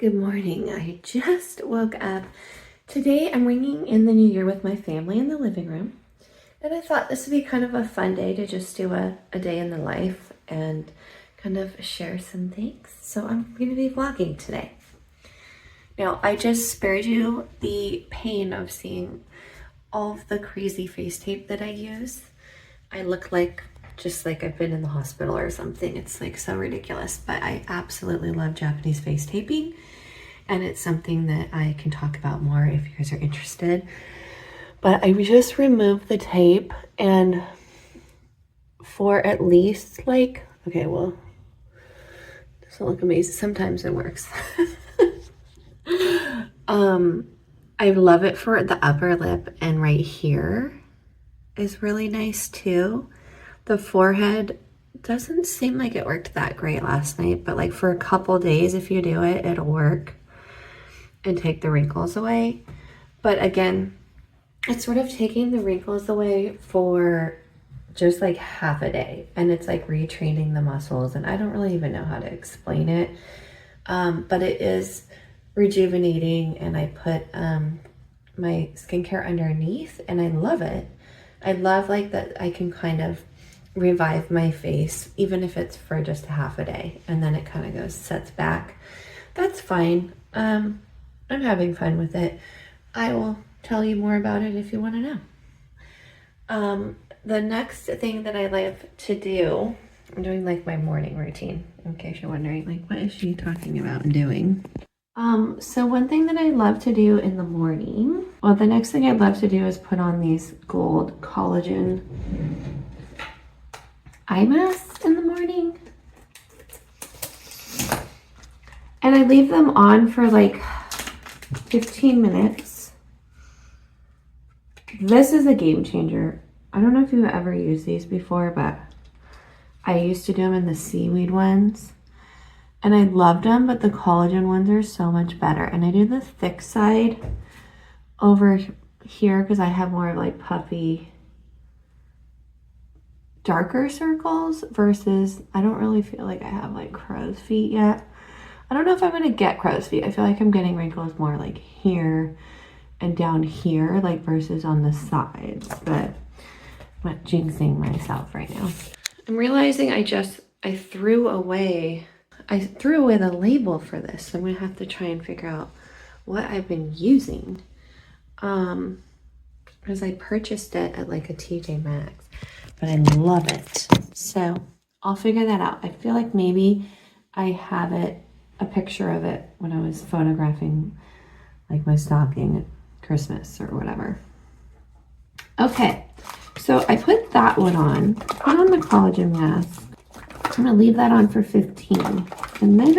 Good morning. I just woke up. Today I'm ringing in the new year with my family in the living room. And I thought this would be kind of a fun day to just do a day in the life and kind of share some things. So I'm going to be vlogging today. Now, I just spared you the pain of seeing all of the crazy face tape that I use. I look like just like I've been in the hospital or something. It's like so ridiculous, but I absolutely love Japanese face taping. And it's something that I can talk about more if you guys are interested. But I just removed the tape, and for at least okay, well, it doesn't look amazing. Sometimes it works. I love it for the upper lip, and right here is really nice too. The forehead doesn't seem like it worked that great last night, but like for a couple days, if you do it, it'll work and take the wrinkles away. But again, it's sort of taking the wrinkles away for just like half a day, and it's like retraining the muscles, and I don't really even know how to explain it, but it is rejuvenating. And I put my skincare underneath, and I love it. I love like that I can kind of revive my face, even if it's for just half a day, and then it kind of sets back. That's fine. I'm having fun with it. I will tell you more about it if you want to know. The next thing that I love to do, I'm doing like my morning routine, in case you're wondering, like, what is she talking about and doing? So one thing that I love to do in the morning, well, the next thing I'd love to do is put on these gold collagen eye masks in the morning. And I leave them on for like 15 minutes. This is a game changer. I don't know if you've ever used these before, but I used to do them in the seaweed ones, and I loved them, but the collagen ones are so much better. And I do the thick side over here because I have more of like puffy, darker circles, versus I don't really feel like I have like crow's feet yet. I don't know if I'm going to get crow's feet. I feel like I'm getting wrinkles more like here and down here, like versus on the sides, but I'm not jinxing myself right now. I'm realizing I threw away the label for this. So I'm going to have to try and figure out what I've been using. Because I purchased it at like a TJ Maxx, but I love it. So I'll figure that out. I feel like maybe I have a picture of it when I was photographing like my stocking at Christmas or whatever. Okay, so I put that one on, put on the collagen mask. I'm gonna leave that on for 15. And then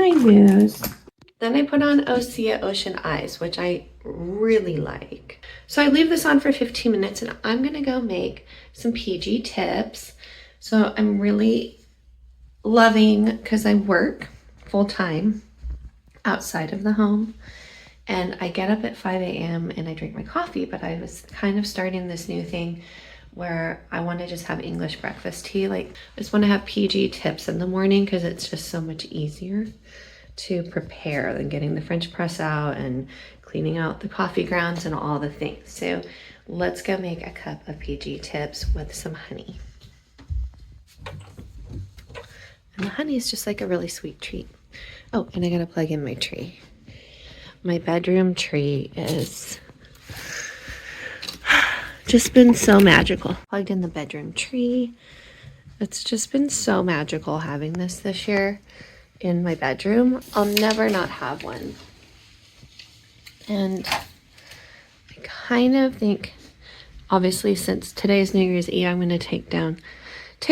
I put on Osea Ocean Eyes, which I really like. So I leave this on for 15 minutes, and I'm gonna go make some PG tips. So I'm really loving, because I work full time outside of the home, and I get up at 5 a.m. and I drink my coffee, but I was kind of starting this new thing where I want to just have English breakfast tea. Like, I just want to have PG tips in the morning because it's just so much easier to prepare than getting the French press out and cleaning out the coffee grounds and all the things. So let's go make a cup of PG tips with some honey. And the honey is just like a really sweet treat. Oh, and I gotta plug in my tree. My bedroom tree is just been so magical. Plugged in the bedroom tree. It's just been so magical having this year in my bedroom. I'll never not have one. And I kind of think, obviously, since today's New Year's Eve, I'm gonna take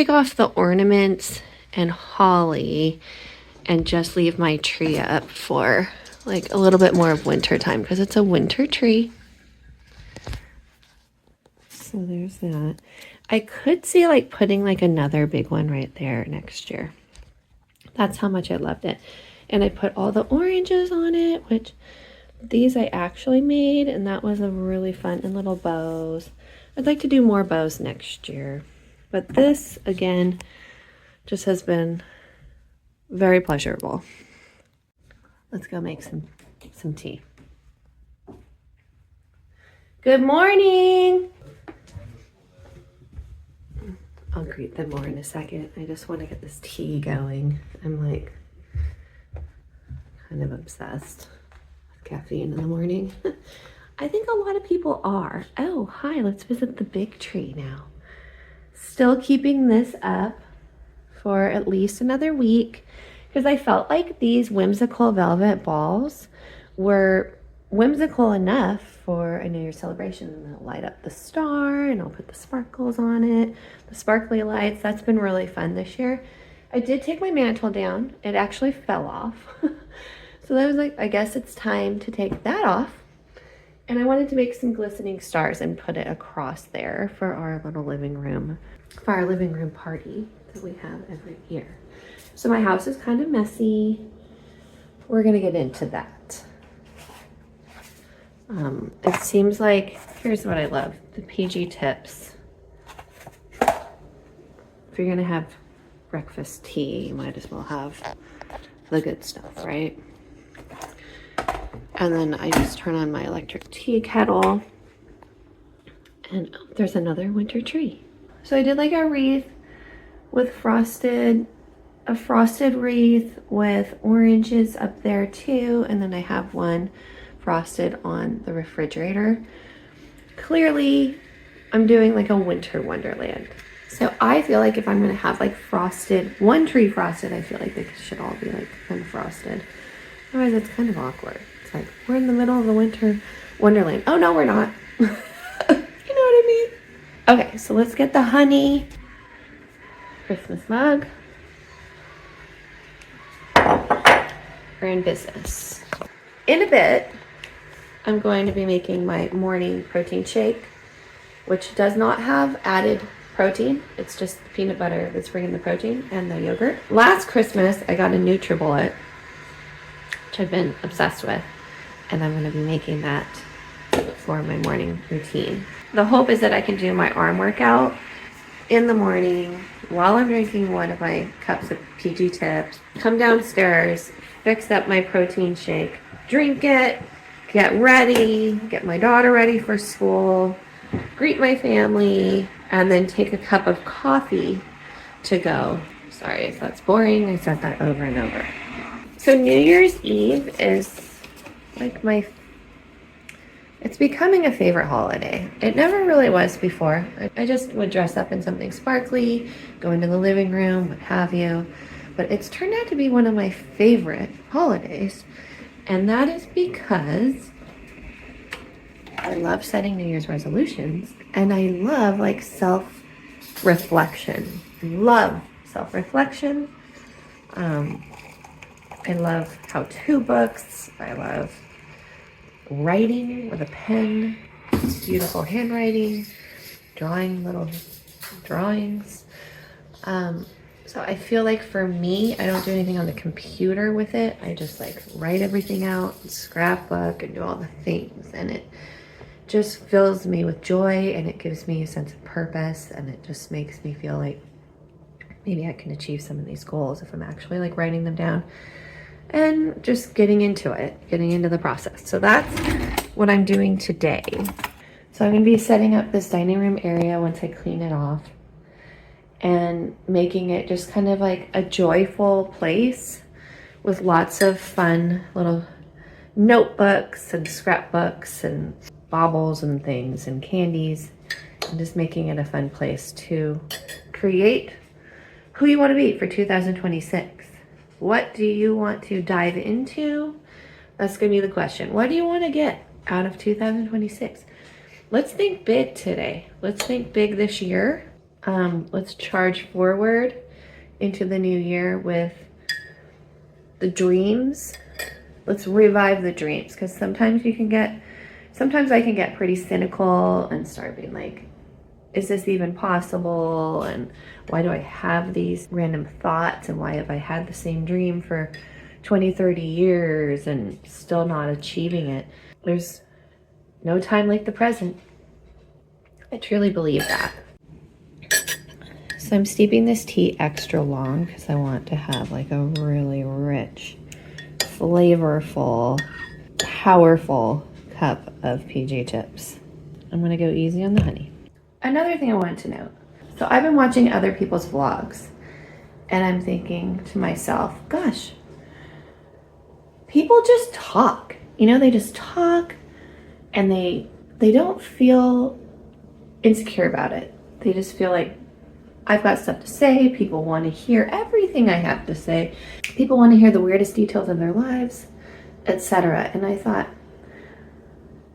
off the ornaments and holly and just leave my tree up for like a little bit more of winter time, because it's a winter tree. So there's that. I could see like putting like another big one right there next year. That's how much I loved it. And I put all the oranges on it, which these I actually made, and that was a really fun, and little bows. I'd like to do more bows next year, but this again just has been very pleasurable. let's go make some tea. Good morning. I'll greet them more in a second. I just want to get this tea going. I'm like kind of obsessed with caffeine in the morning. I think a lot of people are. Oh, hi, let's visit the big tree now. Still keeping this up for at least another week because I felt like these whimsical velvet balls were whimsical enough for a New Year's celebration. And I'll light up the star and I'll put the sparkles on it, the sparkly lights. That's been really fun this year. I did take my mantle down. It actually fell off. So that was like, I guess it's time to take that off. And I wanted to make some glistening stars and put it across there for our little living room, for our living room party that we have every year. So my house is kind of messy. We're gonna get into that. It seems like, here's what I love, the PG tips. If you're gonna have breakfast tea, you might as well have the good stuff, right? And then I just turn on my electric tea kettle and oh, there's another winter tree. So I did like a wreath with a frosted wreath with oranges up there too. And then I have one frosted on the refrigerator. Clearly I'm doing like a winter wonderland. So I feel like if I'm gonna have like frosted, one tree frosted, I feel like they should all be like kind of frosted. Otherwise it's kind of awkward. It's like we're in the middle of the winter wonderland. Oh no, we're not. You know what I mean? Okay, so let's get the honey Christmas mug. We're in business. In a bit, I'm going to be making my morning protein shake, which does not have added protein. It's just the peanut butter that's bringing the protein and the yogurt. Last Christmas, I got a NutriBullet, which I've been obsessed with, and I'm going to be making that for my morning routine. The hope is that I can do my arm workout in the morning while I'm drinking one of my cups of PG Tips, come downstairs, fix up my protein shake, drink it, get ready, get my daughter ready for school, greet my family, and then take a cup of coffee to go. Sorry if that's boring. I said that over and over. So New Year's Eve is like it's becoming a favorite holiday. It never really was before. I just would dress up in something sparkly, go into the living room, what have you. But it's turned out to be one of my favorite holidays. And that is because I love setting New Year's resolutions. And I love like self-reflection. Love self-reflection. I love how-to books. I love writing with a pen, beautiful handwriting, drawing little drawings. So I feel like for me, I don't do anything on the computer with it. I just like write everything out, scrapbook, and do all the things. And it just fills me with joy, and it gives me a sense of purpose, and it just makes me feel like maybe I can achieve some of these goals if I'm actually like writing them down and just getting into it, getting into the process. So that's what I'm doing today. So I'm gonna be setting up this dining room area once I clean it off and making it just kind of like a joyful place with lots of fun little notebooks and scrapbooks and baubles and things and candies, and just making it a fun place to create who you want to be for 2026. What do you want to dive into? That's going to be the question. What do you want to get out of 2026? Let's think big today. Let's think big this year. Let's charge forward into the new year with the dreams. Let's revive the dreams, because sometimes I can get pretty cynical and start being like, is this even possible? And why do I have these random thoughts? And why have I had the same dream for 20, 30 years and still not achieving it? There's no time like the present. I truly believe that. So I'm steeping this tea extra long because I want to have like a really rich flavorful, powerful cup of PG Tips. I'm gonna go easy on the honey. Another thing I wanted to note. So I've been watching other people's vlogs and I'm thinking to myself, gosh, people just talk. You know, they just talk and they don't feel insecure about it. They just feel like I've got stuff to say. People want to hear everything I have to say. People want to hear the weirdest details of their lives, etc. And I thought,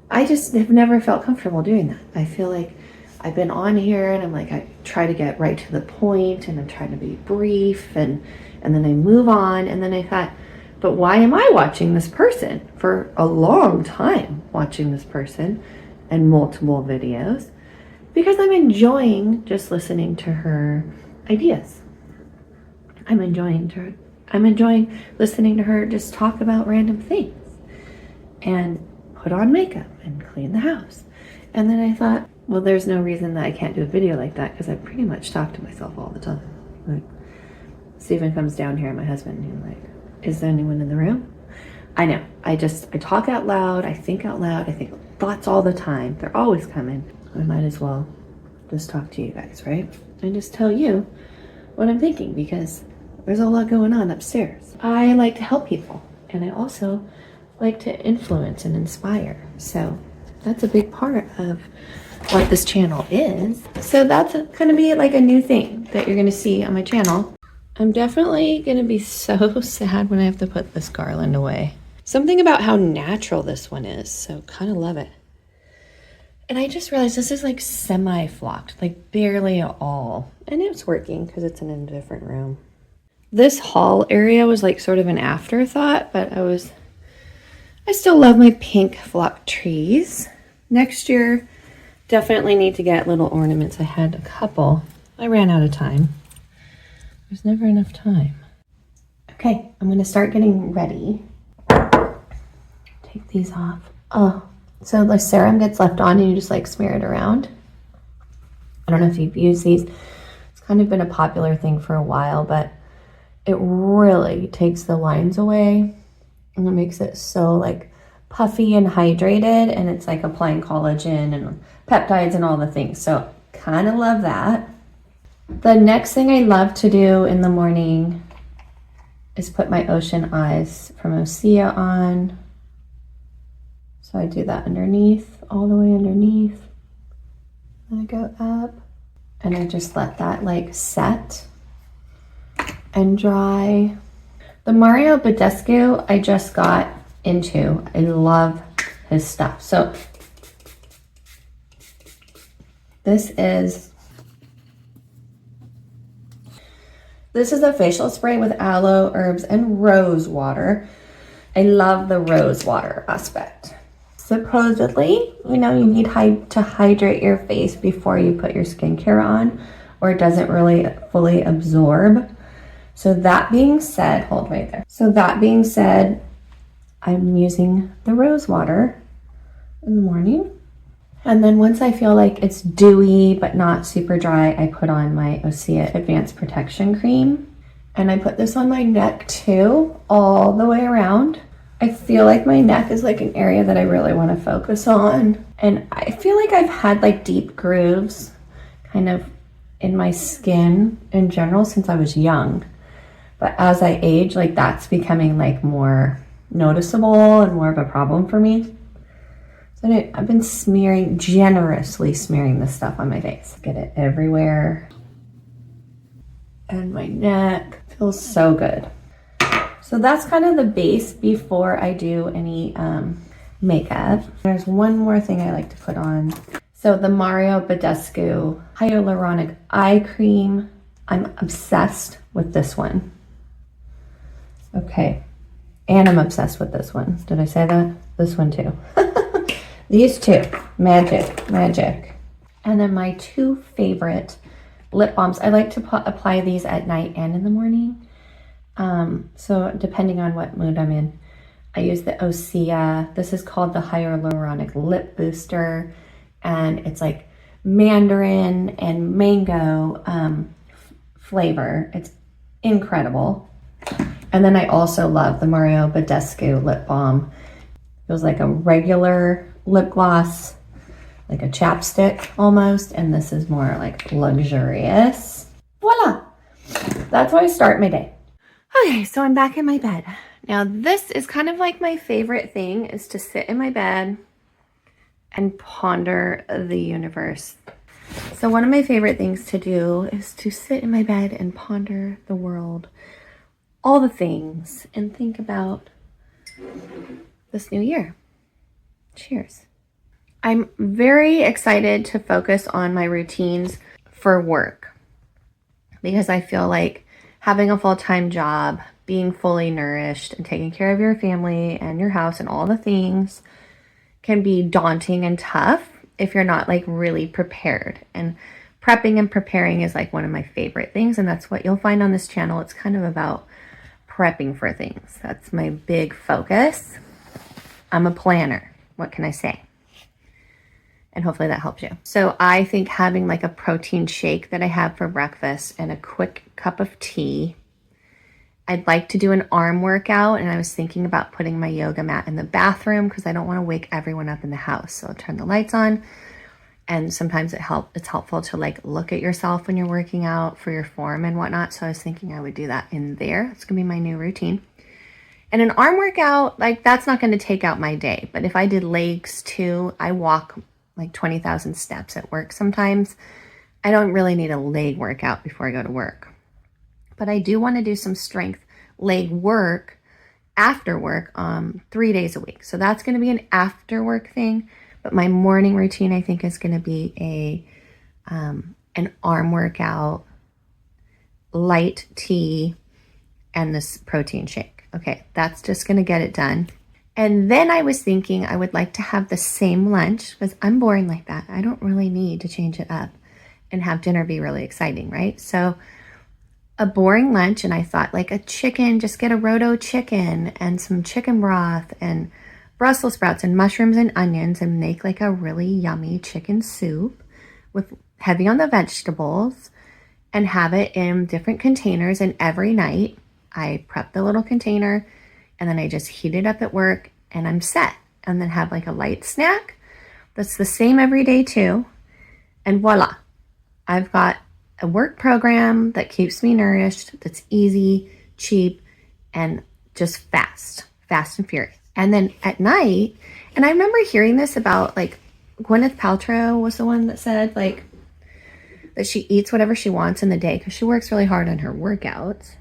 I just have never felt comfortable doing that. I feel like I've been on here and I'm like, I try to get right to the point and I'm trying to be brief and then I move on. And then I thought, but why am I watching this person for a long time, watching this person and multiple videos? Because I'm enjoying just listening to her ideas. I'm enjoying listening to her just talk about random things and put on makeup and clean the house. And then I thought, well, there's no reason that I can't do a video like that because I pretty much talk to myself all the time. Like, Stephen comes down here and my husband, and he's like, is there anyone in the room? I know. I talk out loud. I think out loud. I think thoughts all the time. They're always coming. I might as well just talk to you guys, right? And just tell you what I'm thinking because there's a lot going on upstairs. I like to help people and I also like to influence and inspire. So that's a big part of what this channel is. So that's going to be like a new thing that you're going to see on my channel. I'm definitely going to be so sad when I have to put this garland away. Something about how natural this one is. So kind of love it. And I just realized this is like semi-flocked, like barely at all. And it's working because it's in a different room. This hall area was like sort of an afterthought, but I still love my pink flock trees. Next year, definitely need to get little ornaments. I had a couple. I ran out of time. There's never enough time. Okay, I'm gonna start getting ready. Take these off. Oh, so the serum gets left on and you just like smear it around. I don't know if you've used these. It's kind of been a popular thing for a while, but it really takes the lines away and it makes it so like puffy and hydrated, and it's like applying collagen and peptides and all the things. So kind of love that. The next thing I love to do in the morning is put my Ocean Eyes from Osea on. So I do that underneath, all the way underneath. Then I go up and I just let that like set and dry. The Mario Badescu I just got into. I love his stuff. So this is a facial spray with aloe, herbs, and rose water. I love the rose water aspect. Supposedly, you know, you need to hydrate your face before you put your skincare on, or it doesn't really fully absorb. So that being said, hold right there. So that being said, I'm using the rose water in the morning. And then once I feel like it's dewy but not super dry, I put on my Osea Advanced Protection Cream. And I put this on my neck too, all the way around. I feel like my neck is like an area that I really want to focus on. And I feel like I've had like deep grooves kind of in my skin in general since I was young. But as I age, like that's becoming like more noticeable and more of a problem for me. So I've been generously smearing this stuff on my face. Get it everywhere. And my neck feels so good. So that's kind of the base before I do any makeup. There's one more thing I like to put on. So the Mario Badescu Hyaluronic Eye Cream. I'm obsessed with this one. Okay, and I'm obsessed with this one. Did I say that? This one too. These two, magic. And then my two favorite lip balms. I like to apply these at night and in the morning. So depending on what mood I'm in, I use the Osea. This is called the Hyaluronic Lip Booster, and it's like mandarin and mango flavor. It's incredible. And then I also love the Mario Badescu lip balm. It was like a regular lip gloss, like a chapstick almost, and this is more like luxurious. Voila! That's how I start my day. Okay, so I'm back in my bed. Now this is kind of like my favorite thing, is to sit in my bed and ponder the universe. So one of my favorite things to do is to sit in my bed and ponder the world, all the things, and think about this new year. Cheers. I'm very excited to focus on my routines for work because I feel like having a full-time job, being fully nourished, and taking care of your family and your house and all the things can be daunting and tough if you're not like really prepared. And prepping and preparing is like one of my favorite things, and that's what you'll find on this channel. It's kind of about prepping for things. That's my big focus. I'm a planner. What can I say? And hopefully that helps you. So I think having like a protein shake that I have for breakfast and a quick cup of tea. I'd like to do an arm workout, and I was thinking about putting my yoga mat in the bathroom because I don't want to wake everyone up in the house. So I'll turn the lights on, and sometimes it's helpful to like look at yourself when you're working out for your form and whatnot. So I was thinking I would do that in there. It's gonna be my new routine. And an arm workout, like that's not gonna take out my day. But if I did legs too, I walk like 20,000 steps at work sometimes. I don't really need a leg workout before I go to work. But I do want to do some strength leg work after work 3 days a week. So that's going to be an after work thing. But my morning routine, I think, is going to be an arm workout, light tea, and this protein shake. Okay, that's just going to get it done. And then I was thinking I would like to have the same lunch because I'm boring like that. I don't really need to change it up and have dinner be really exciting, right? So a boring lunch, and I thought like a chicken, just get a roto chicken and some chicken broth and Brussels sprouts and mushrooms and onions and make like a really yummy chicken soup with heavy on the vegetables and have it in different containers. And every night I prep the little container and then I just heat it up at work and I'm set. And then have like a light snack that's the same every day too. And voila, I've got a work program that keeps me nourished, that's easy, cheap, and just fast and furious. And then at night, and I remember hearing this about like Gwyneth Paltrow was the one that said like that she eats whatever she wants in the day because she works really hard on her workouts.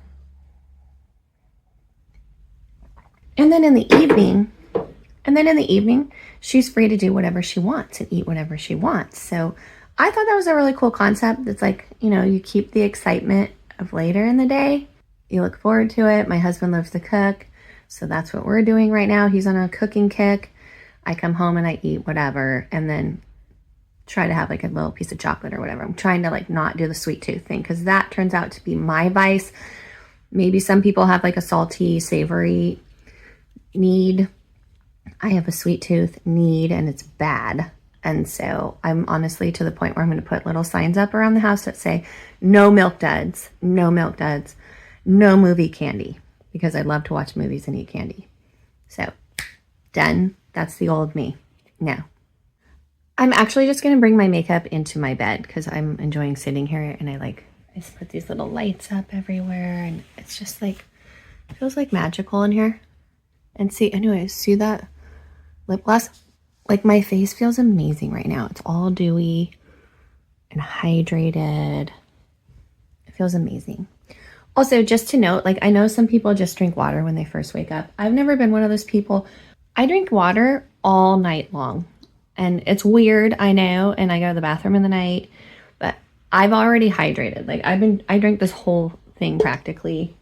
And then in the evening, she's free to do whatever she wants and eat whatever she wants. So I thought that was a really cool concept. It's like, you know, you keep the excitement of later in the day. You look forward to it. My husband loves to cook, so that's what we're doing right now. He's on a cooking kick. I come home and I eat whatever and then try to have like a little piece of chocolate or whatever. I'm trying to like not do the sweet tooth thing because that turns out to be my vice. Maybe some people have like a salty, savory need. I have a sweet tooth need and it's bad. And so I'm honestly to the point where I'm going to put little signs up around the house that say, no milk duds, no milk duds, no movie candy, because I love to watch movies and eat candy. So done. That's the old me. No. I'm actually just going to bring my makeup into my bed because I'm enjoying sitting here and I just put these little lights up everywhere and it's just like, it feels like magical in here. And see, anyways, see that lip gloss? Like my face feels amazing right now. It's all dewy and hydrated. It feels amazing. Also, just to note, like I know some people just drink water when they first wake up. I've never been one of those people. I drink water all night long. And it's weird, I know, and I go to the bathroom in the night, but I've already hydrated. Like I drank this whole thing practically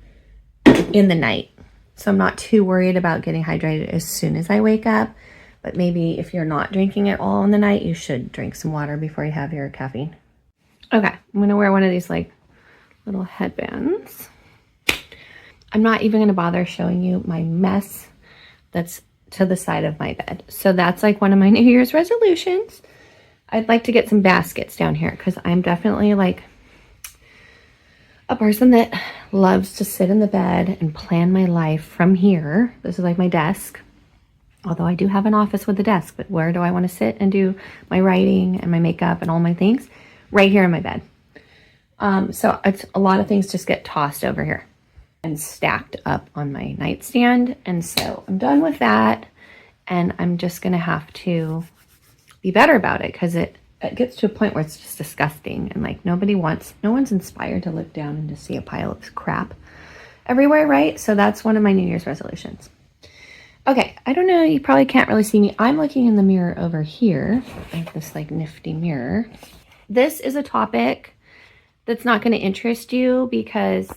in the night. So I'm not too worried about getting hydrated as soon as I wake up. But maybe if you're not drinking it all in the night, you should drink some water before you have your caffeine. Okay, I'm gonna wear one of these like little headbands. I'm not even gonna bother showing you my mess that's to the side of my bed. So that's like one of my New Year's resolutions. I'd like to get some baskets down here because I'm definitely like a person that loves to sit in the bed and plan my life from here. This is like my desk. Although I do have an office with a desk, but where do I want to sit and do my writing and my makeup and all my things? Right here in my bed. So it's a lot of things just get tossed over here and stacked up on my nightstand. And so I'm done with that. And I'm just going to have to be better about it because it gets to a point where it's just disgusting. And like no one's inspired to look down and just see a pile of crap everywhere, right? So that's one of my New Year's resolutions. Okay, I don't know, you probably can't really see me. I'm looking in the mirror over here. I have this like nifty mirror. This is a topic that's not going to interest you because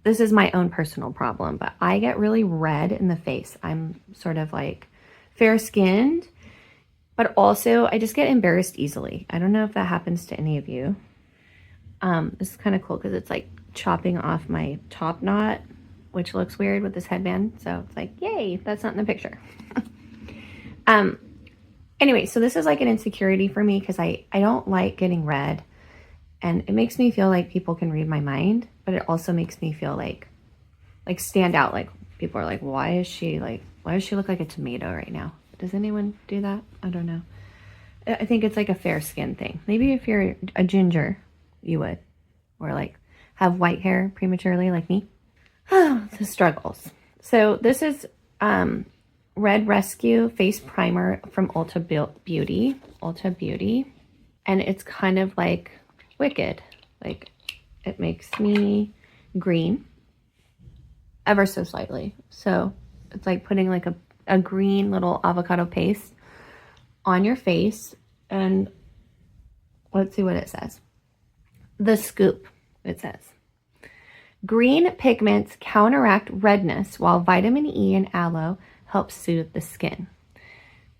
this is my own personal problem, but I get really red in the face. I'm sort of like fair-skinned, but also I just get embarrassed easily. I don't know if that happens to any of you. This is kind of cool because it's like chopping off my top knot, which looks weird with this headband. So it's like, yay, that's not in the picture. Anyway, so this is like an insecurity for me because I don't like getting red. And it makes me feel like people can read my mind, but it also makes me feel like stand out. Like people are like, why does she look like a tomato right now? Does anyone do that? I don't know. I think it's like a fair skin thing. Maybe if you're a ginger, you would. Or like have white hair prematurely like me. The struggles. So this is Red Rescue Face Primer from Ulta Beauty. And it's kind of like Wicked. Like it makes me green ever so slightly. So it's like putting like a green little avocado paste on your face. And let's see what it says. The Scoop, it says. Green pigments counteract redness while vitamin E and aloe help soothe the skin.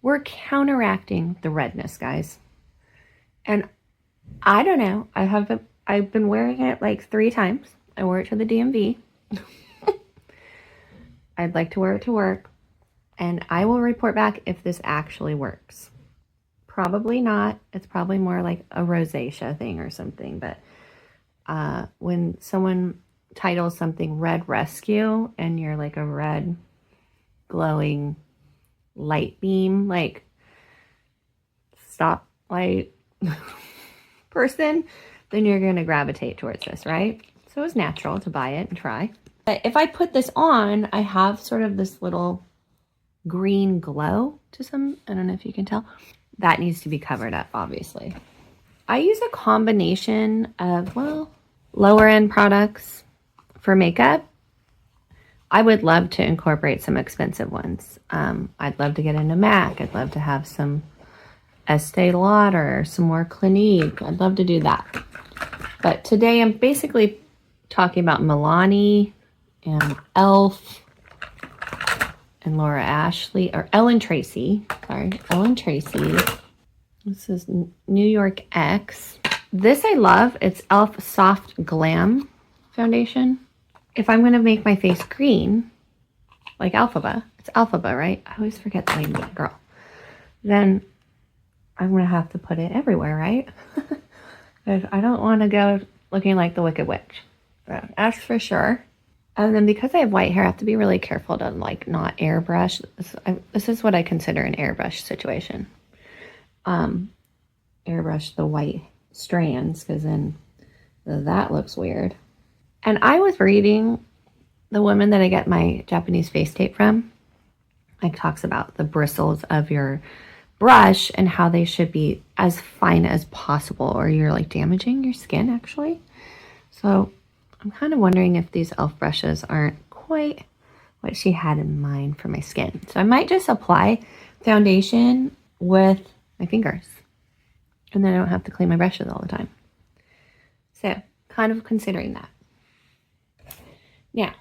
We're counteracting the redness, guys. And I don't know. I've been wearing it like 3 times. I wore it to the DMV. I'd like to wear it to work. And I will report back if this actually works. Probably not. It's probably more like a rosacea thing or something. But when someone titles something Red Rescue and you're like a red glowing light beam, like stoplight person, then you're going to gravitate towards this, right? So it's natural to buy it and try. But if I put this on, I have sort of this little green glow to some, I don't know if you can tell. That needs to be covered up, obviously. I use a combination of, well, lower end products for makeup. I would love to incorporate some expensive ones. I'd love to get into MAC. I'd love to have some Estee Lauder, some more Clinique. I'd love to do that. But today I'm basically talking about Milani and e.l.f. and Laura Ashley, or Ellen Tracy. Sorry, Ellen Tracy. This is New York X. This I love. It's e.l.f. Soft Glam Foundation. If I'm going to make my face green, like Alphaba, it's Alphaba, right? I always forget the name of that girl. Then I'm going to have to put it everywhere, right? I don't want to go looking like the Wicked Witch. That's for sure. And then because I have white hair, I have to be really careful to like not airbrush. This is what I consider an airbrush situation. Airbrush the white strands because then that looks weird. And I was reading the woman that I get my Japanese face tape from, like talks about the bristles of your brush and how they should be as fine as possible or you're like damaging your skin actually. So I'm kind of wondering if these e.l.f. brushes aren't quite what she had in mind for my skin. So I might just apply foundation with my fingers and then I don't have to clean my brushes all the time. So kind of considering that. Now,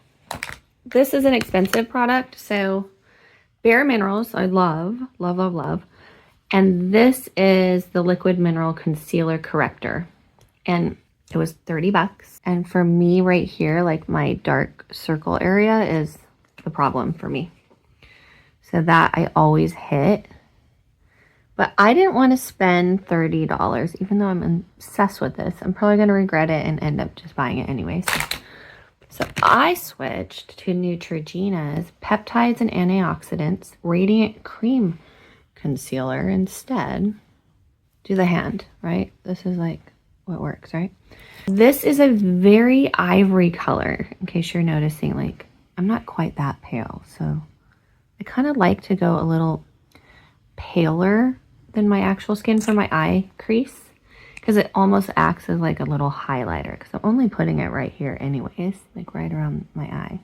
this is an expensive product. So Bare Minerals, I love. And this is the Liquid Mineral Concealer Corrector. And it was $30. And for me right here, like my dark circle area is the problem for me. So that I always hit But I didn't want to spend $30, even though I'm obsessed with this. I'm probably going to regret it and end up just buying it anyways. So I switched to Neutrogena's Peptides and Antioxidants Radiant Cream Concealer instead. Do the hand, right? This is like what works, right? This is a very ivory color, in case you're noticing. Like, I'm not quite that pale, so I kind of like to go a little paler than my actual skin for my eye crease, because it almost acts as like a little highlighter, because I'm only putting it right here anyways, like right around my eye.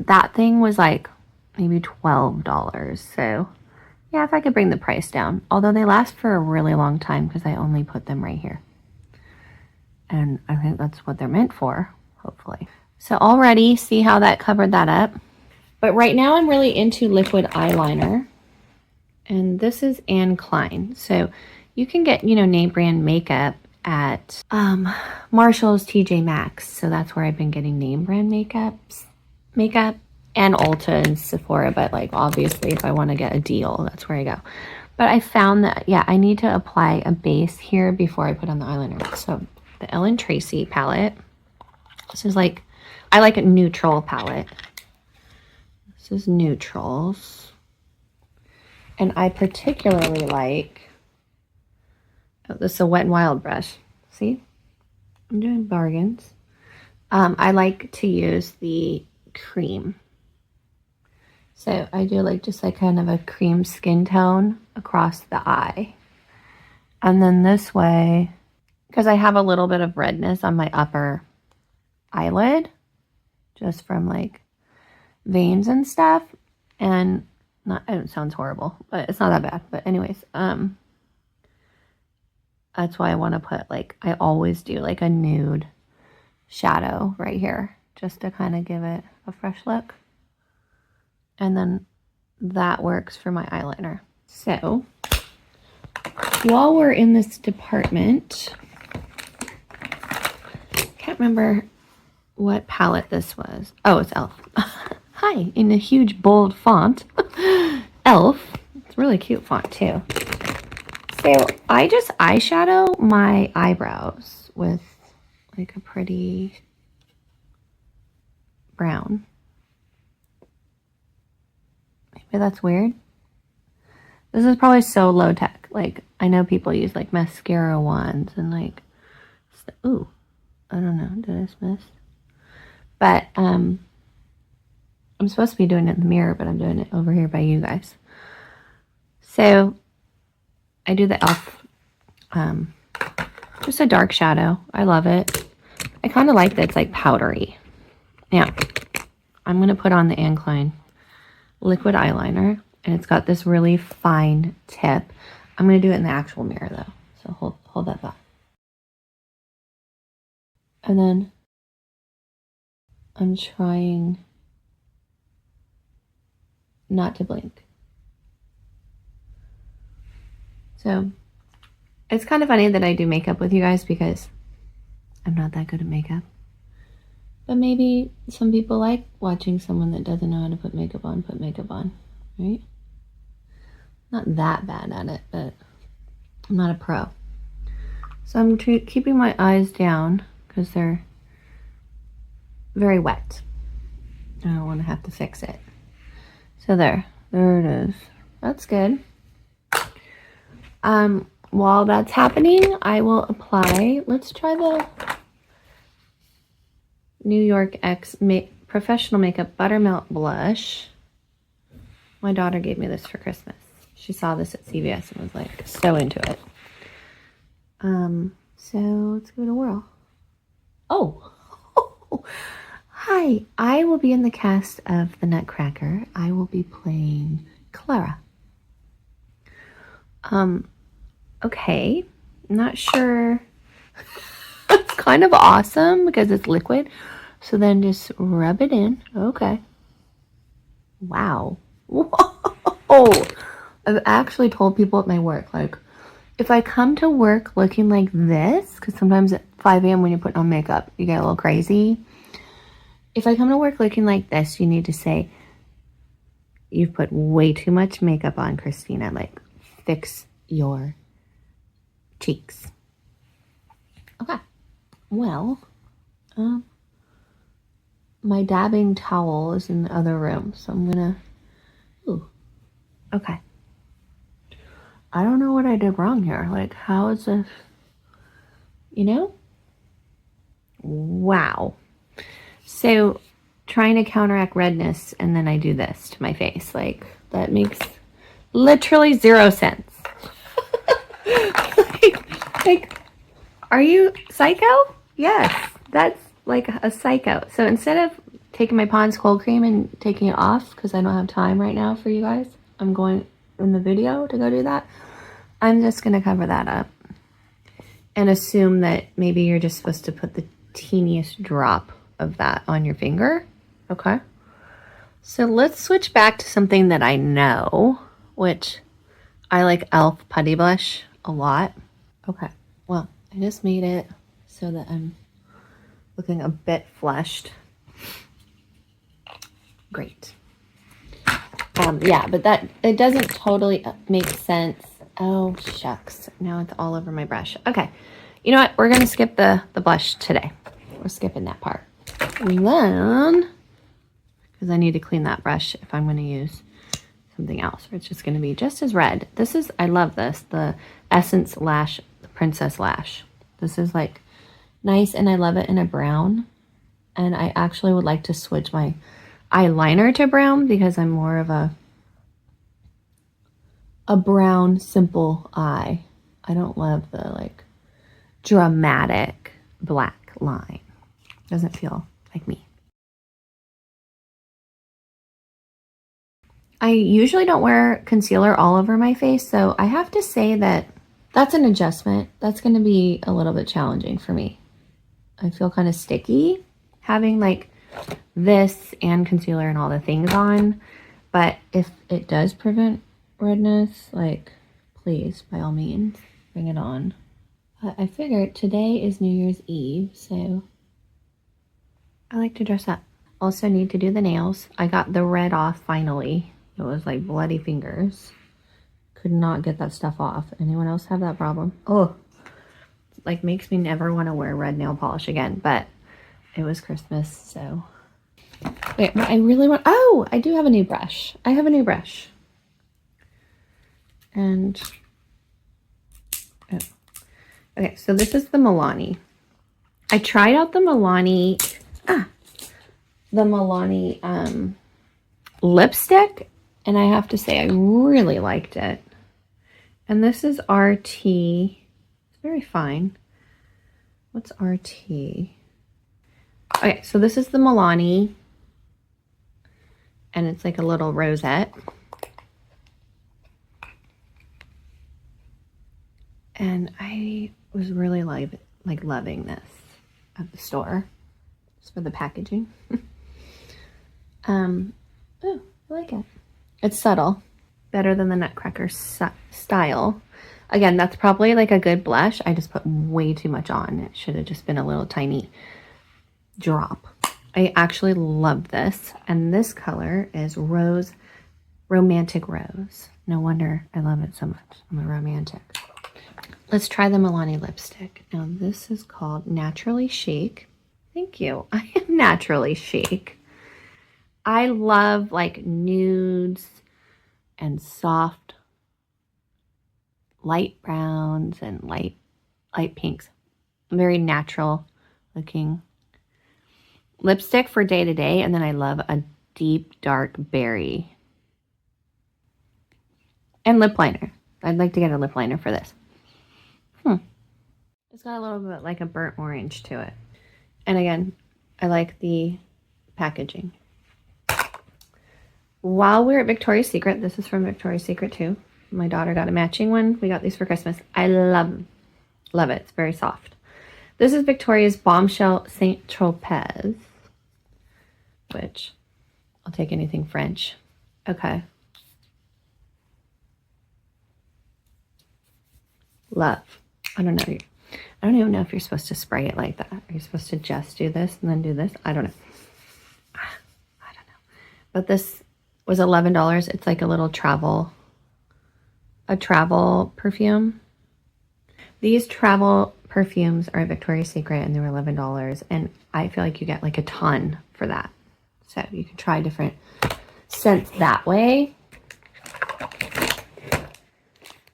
That thing was like maybe $12, so yeah, if I could bring the price down. Although they last for a really long time because I only put them right here. And I think that's what they're meant for, hopefully. So already, see how that covered that up? But right now I'm really into liquid eyeliner. And this is Anne Klein. So you can get, you know, name brand makeup at Marshall's, TJ Maxx. So that's where I've been getting name brand makeup. And Ulta and Sephora, but like obviously if I want to get a deal, that's where I go. But I found that, yeah, I need to apply a base here before I put on the eyeliner. So the Ellen Tracy palette. This is like, I like a neutral palette. This is neutrals. And I particularly like, oh, this is a Wet n Wild brush. See? I'm doing bargains. I like to use the cream. So I do like just like kind of a cream skin tone across the eye. And then this way, because I have a little bit of redness on my upper eyelid, just from like veins and stuff. And not, it sounds horrible, but it's not that bad. But anyways, that's why I want to put like, I always do like a nude shadow right here, just to kind of give it a fresh look. And then that works for my eyeliner. So while we're in this department, can't remember what palette this was. Oh, it's e.l.f. Hi, in a huge bold font. e.l.f. It's a really cute font too. So I just eyeshadow my eyebrows with like a pretty brown. Maybe that's weird. This is probably so low tech. Like, I know people use like mascara wands and like, ooh, I don't know, did I just miss? But I'm supposed to be doing it in the mirror, but I'm doing it over here by you guys. So I do the e.l.f. Just a dark shadow. I love it. I kind of like that it's like powdery. Now, I'm going to put on the Anne Klein liquid eyeliner, and it's got this really fine tip. I'm going to do it in the actual mirror though, so hold that thought. And then I'm trying not to blink. So it's kind of funny that I do makeup with you guys because I'm not that good at makeup. But maybe some people like watching someone that doesn't know how to put makeup on, right? Not that bad at it, but I'm not a pro. So I'm keeping my eyes down because they're very wet. I don't want to have to fix it. So there it is. That's good. While that's happening, I will apply, let's try the New York X Professional Makeup Buttermilk Blush. My daughter gave me this for Christmas. She saw this at CVS and was like so into it. So let's give it a whirl. Oh, hi. I will be in the cast of The Nutcracker. I will be playing Clara. Okay. Not sure. It's kind of awesome because it's liquid. So then just rub it in. Okay. Wow. Whoa. I've actually told people at my work, like, if I come to work looking like this, because sometimes at 5 a.m. when you're putting on makeup, you get a little crazy. If I come to work looking like this, you need to say, You've put way too much makeup on, Christina. Like, fix your cheeks. Okay. Well, my dabbing towel is in the other room, so I'm gonna... Ooh. Okay. I don't know what I did wrong here. Like, how is this... You know? Wow. So, trying to counteract redness, and then I do this to my face. Like, that makes literally 0 sense. like, are you psycho? Yes, that's like a psycho. So instead of taking my Pond's cold cream and taking it off, because I don't have time right now for you guys, I'm going in the video to go do that. I'm just going to cover that up and assume that maybe you're just supposed to put the teeniest drop of that on your finger. Okay. So let's switch back to something that I know, which I like e.l.f. Putty Blush a lot. Okay. Well, I just made it so that I'm looking a bit flushed. Great. Yeah, but that, it doesn't totally make sense. Oh, shucks. Now it's all over my brush. Okay. You know what? We're going to skip the blush today. We're skipping that part. And then, because I need to clean that brush if I'm going to use something else, or it's just going to be just as red. This is, I love this, the Essence Lash, the Princess Lash. This is like nice, and I love it in a brown. And I actually would like to switch my eyeliner to brown because I'm more of a brown, simple eye. I don't love the like dramatic black line. Doesn't feel like me. I usually don't wear concealer all over my face, so I have to say that that's an adjustment. That's going to be a little bit challenging for me. I feel kind of sticky having like this and concealer and all the things on, but if it does prevent redness, like, please, by all means, bring it on. I figured today is New Year's Eve, so I like to dress up. Also need to do the nails. I got the red off finally. It was like bloody fingers. Could not get that stuff off. Anyone else have that problem? Oh, like makes me never want to wear red nail polish again, but it was Christmas, so. Wait, I really want, oh, I do have a new brush. I have a new brush. And, oh. Okay, so this is the Milani. I tried out the Milani, lipstick, and I have to say I really liked it. And this is RT. It's very fine. What's RT? Okay, so this is the Milani, and it's like a little rosette. And I was really loving this at the store, just for the packaging. Oh, I like it. It's subtle, better than the Nutcracker style. Again, that's probably like a good blush. I just put way too much on. It should have just been a little tiny drop. I actually love this. And this color is Romantic Rose. No wonder I love it so much. I'm a romantic. Let's try the Milani lipstick. Now this is called Naturally Chic. Thank you. I am naturally chic. I love like nudes and soft light browns and light pinks. Very natural looking lipstick for day to day. And then I love a deep dark berry. And lip liner. I'd like to get a lip liner for this. It's got a little bit like a burnt orange to it. And again, I like the packaging. While we're at Victoria's Secret, this is from Victoria's Secret too. My daughter got a matching one. We got these for Christmas. I love it. It's very soft. This is Victoria's Bombshell Saint Tropez, which I'll take anything French. Okay. Love. I don't know. I don't even know if you're supposed to spray it like that. Are you supposed to just do this and then do this? I don't know. I don't know. But this was $11. It's like a little travel perfume. These travel perfumes are at Victoria's Secret and they were $11, and I feel like you get like a ton for that. So you can try different scents that way.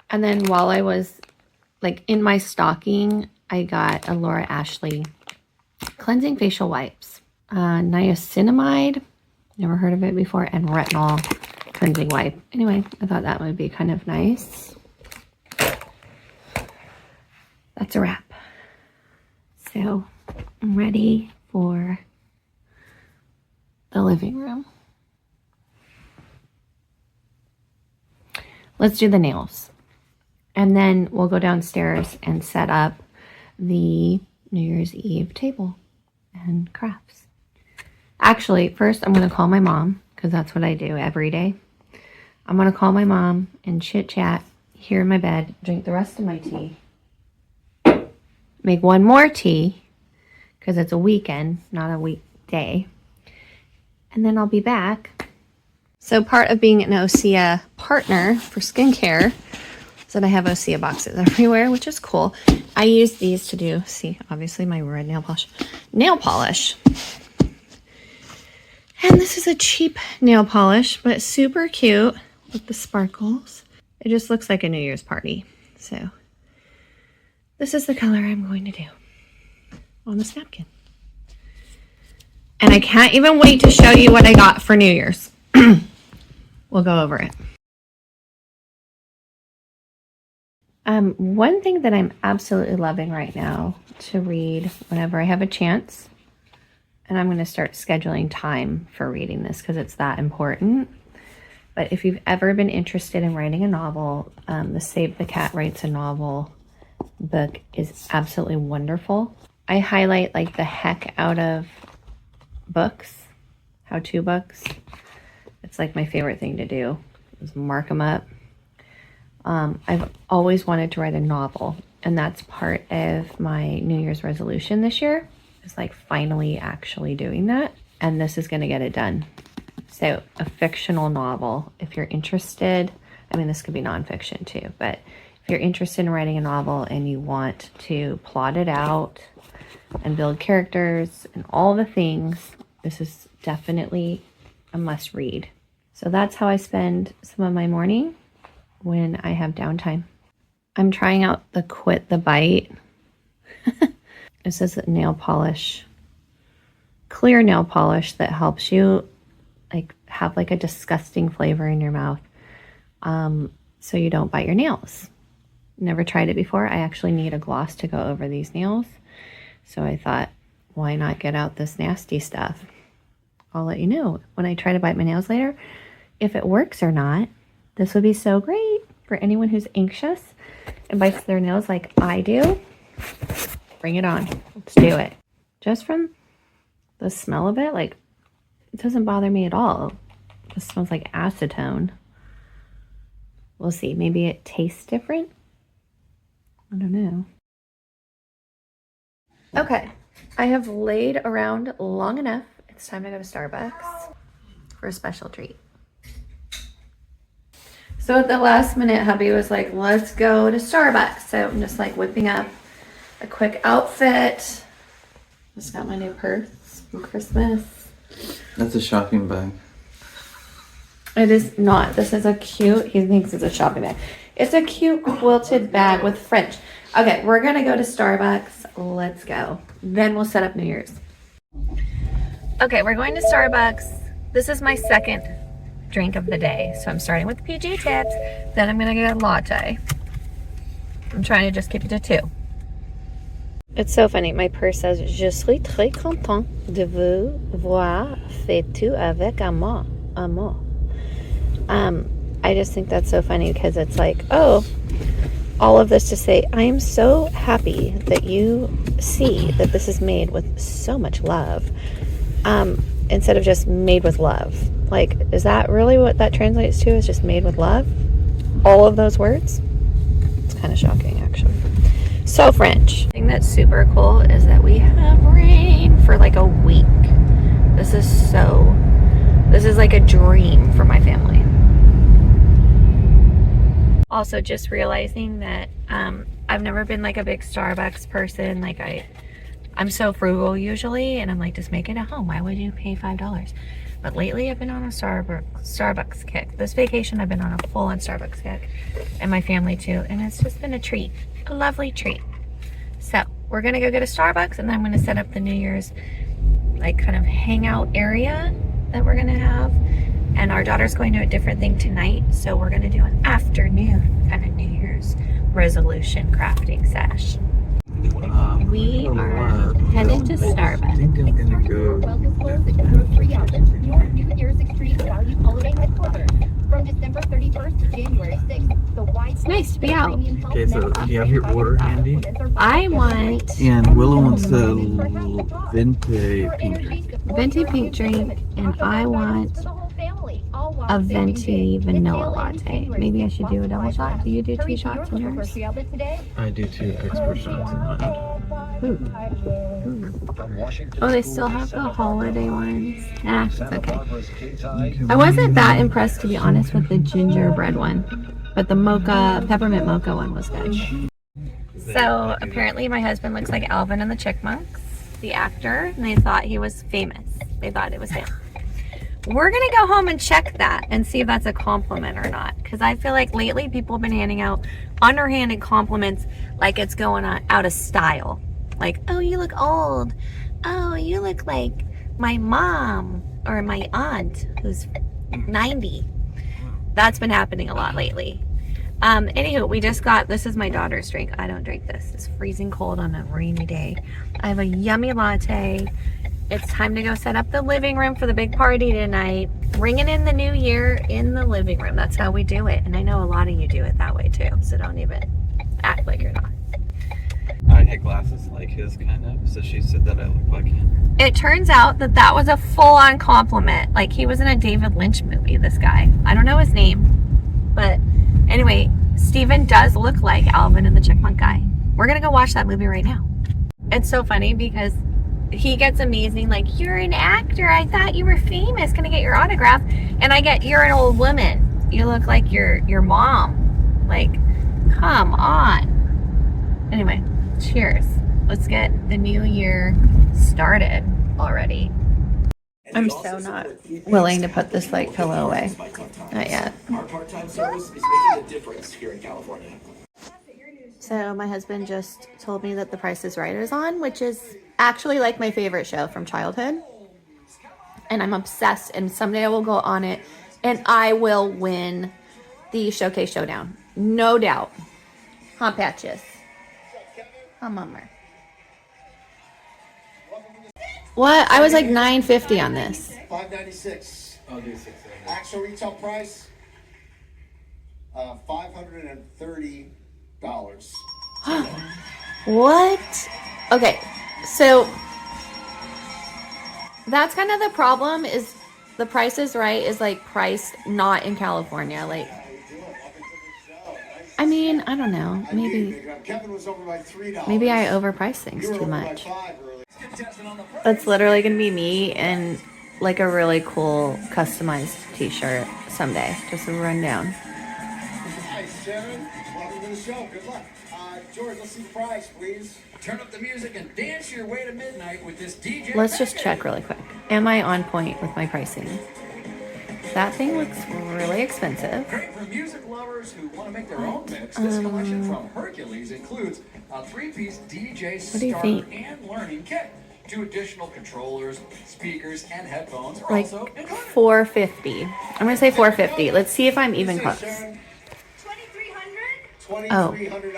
And then while I was like in my stocking, I got a Laura Ashley cleansing facial wipes. Niacinamide, never heard of it before, and retinol cleansing wipe. Anyway, I thought that would be kind of nice. That's a wrap. So I'm ready for the living room. Let's do the nails. And then we'll go downstairs and set up the New Year's Eve table and crafts. Actually, first I'm going to call my mom, because that's what I do every day. I'm going to call my mom and chit chat here in my bed, drink the rest of my tea, make one more tea, because it's a weekend, not a weekday. And then I'll be back. So part of being an Osea partner for skincare is that I have Osea boxes everywhere, which is cool. I use these to do, see, obviously my red nail polish. And this is a cheap nail polish, but super cute with the sparkles. It just looks like a New Year's party. So this is the color I'm going to do on this napkin. And I can't even wait to show you what I got for New Year's. We'll go over it. One thing that I'm absolutely loving right now to read whenever I have a chance, and I'm going to start scheduling time for reading this because it's that important. But if you've ever been interested in writing a novel, the Save the Cat Writes a Novel book is absolutely wonderful. I highlight like the heck out of books, how-to books. It's like my favorite thing to do is mark them up. I've always wanted to write a novel, and that's part of my New Year's resolution this year, is like finally actually doing that, and this is going to get it done. So a fictional novel, if you're interested, I mean this could be nonfiction too, but if you're interested in writing a novel and you want to plot it out and build characters and all the things, this is definitely a must read. So that's how I spend some of my morning when I have downtime. I'm trying out the Quit the Bite. This is a nail polish, clear nail polish that helps you like have like a disgusting flavor in your mouth, so you don't bite your nails. Never tried it before. I actually need a gloss to go over these nails, so I thought, why not get out this nasty stuff? I'll let you know when I try to bite my nails later if it works or not. This would be so great for anyone who's anxious and bites their nails like I do. Bring it on. Let's do it. Just from the smell of it, like, it doesn't bother me at all. It smells like acetone. We'll see. Maybe it tastes different. I don't know. Okay. I have laid around long enough. It's time to go to Starbucks for a special treat. So at the last minute, hubby was like, let's go to Starbucks. So I'm just like whipping up a quick outfit. Just got my new purse from Christmas. That's a shopping bag. It is not. This is a cute, he thinks it's a shopping bag. It's a cute quilted bag with French. Okay, we're going to go to Starbucks. Let's go. Then we'll set up New Year's. Okay, we're going to Starbucks. This is my second drink of the day. So I'm starting with PG Tips. Then I'm going to get a latte. I'm trying to just keep it to 2. It's so funny. My purse says, Je suis très content de vous voir faire tout avec amour. I just think that's so funny because it's like, oh, all of this to say, I am so happy that you see that this is made with so much love, instead of just made with love. Like, is that really what that translates to, is just made with love? All of those words? It's kind of shocking, actually. So French. The thing that's super cool is that we have rain for like a week. This is so This is like a dream for my family. Also, just realizing that I've never been like a big Starbucks person. Like I'm so frugal usually, and I'm like, just make it at home. Why would you pay $5? But lately I've been on a Starbucks kick. This vacation I've been on a full-on Starbucks kick, and my family too, and it's just been a treat, a lovely treat. So we're gonna go get a Starbucks, and then I'm gonna set up the New Year's like kind of hangout area that we're gonna have. And our daughter's going to a different thing tonight, so we're gonna do an afternoon kind of New Year's resolution crafting sesh. We are headed to Starbucks. I think I'm gonna go. New Year's Extreme Value Holiday Headquarters from December 31st to January 6th. The wide It's nice to be out. Okay, so do you have your order handy? I want And Willow wants the venti pink drink. venti pink drink, and I want a venti vanilla latte. Maybe I should do a double shot. Do you do 2 shots in yours? I do 2 extra shots in mine. Oh, they still have the holiday ones. Nah, it's okay. I wasn't that impressed, to be honest, with the gingerbread one, but the mocha, peppermint mocha one was good. So apparently my husband looks like Alvin and the Chipmunks, the actor, and they thought he was famous. They thought it was him. We're gonna go home and check that and see if that's a compliment or not, because I feel like lately people have been handing out underhanded compliments like it's going on out of style. Like, oh, you look old. Oh, you look like my mom or my aunt who's 90. That's been happening a lot lately. Anywho, we just got, this is my daughter's drink. I don't drink this. It's freezing cold on a rainy day. I have a yummy latte. It's time to go set up the living room for the big party tonight. Bringing in the new year in the living room. That's how we do it. And I know a lot of you do it that way too. So don't even act like you're not. I had glasses like his, kind of, so she said that I look like him. It turns out that that was a full-on compliment. Like, he was in a David Lynch movie, this guy. I don't know his name. But anyway, Steven does look like Alvin and the Chipmunk Guy. We're going to go watch that movie right now. It's so funny because he gets amazing, like, you're an actor. I thought you were famous. Can I get your autograph? And I get, you're an old woman. You look like your mom. Like, come on. Anyway, cheers. Let's get the new year started already. I'm so not willing to put this like pillow away. Not yet. Our part-time service is making a difference here in California. So my husband just told me that The Price is Right is on, which is actually like my favorite show from childhood. And I'm obsessed, and someday I will go on it and I will win the Showcase Showdown. No doubt. Huh, Patches? Huh, Mummer? What? I was like $9.50 on this. $5.96. I'll do 6. Actual retail price, $530. What? Okay, so that's kind of the problem, is The Price is Right is like priced not in California. Like, I mean, I don't know. Kevin was over by $3. Maybe I overprice things You were too over by much. $5 earlier. That's literally gonna be me in like a really cool customized t-shirt someday. Just a rundown. Hi, Sharon. Welcome to the show. Good luck. George, let's see the price, please. Turn up the music and dance your way to midnight with this DJ. Let's just check really quick. Am I on point with my pricing? That thing looks really expensive. Great for music lovers who want to make their own mix. This collection from Hercules includes a 3-piece DJ What do you start think? and learning kit. 2 additional controllers, speakers, and headphones are Like also included. $450. I'm gonna say $450. Let's see if I'm even See, close. Sharon, $2,300? $2,300. Good